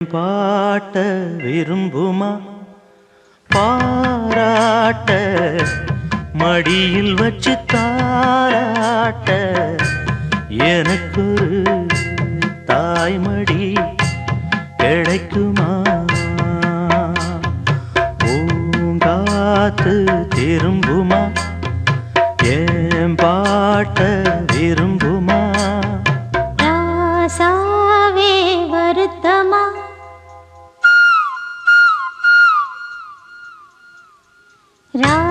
பாட்ட விரும்புமா பாராட்ட மடியில் வச்சு தாராட்ட எனக்கு தாய்மடி கிடைக்குமா பூங்காத்து திரும்புமா என் பாட்ட விரும்புமா ராசாவே வருத்தமா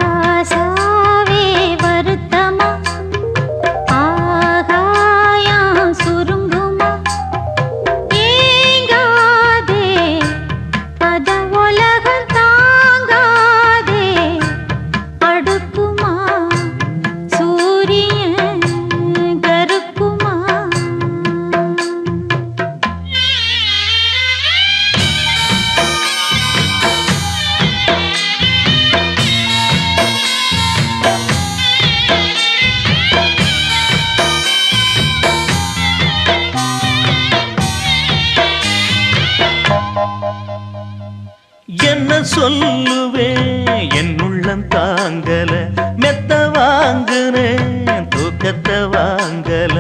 ராசாவே வருத்தமா ஆகாயம் சுருங்குமா ஏங்காதே பத உலகம் தாங்காதே அடுக்குமா சூரியன் கருக்குமா என்ன சொல்லுவேன் என் உள்ளம் தாங்கல மெத்த வாங்குனேன் தூக்கத்தை வாங்கல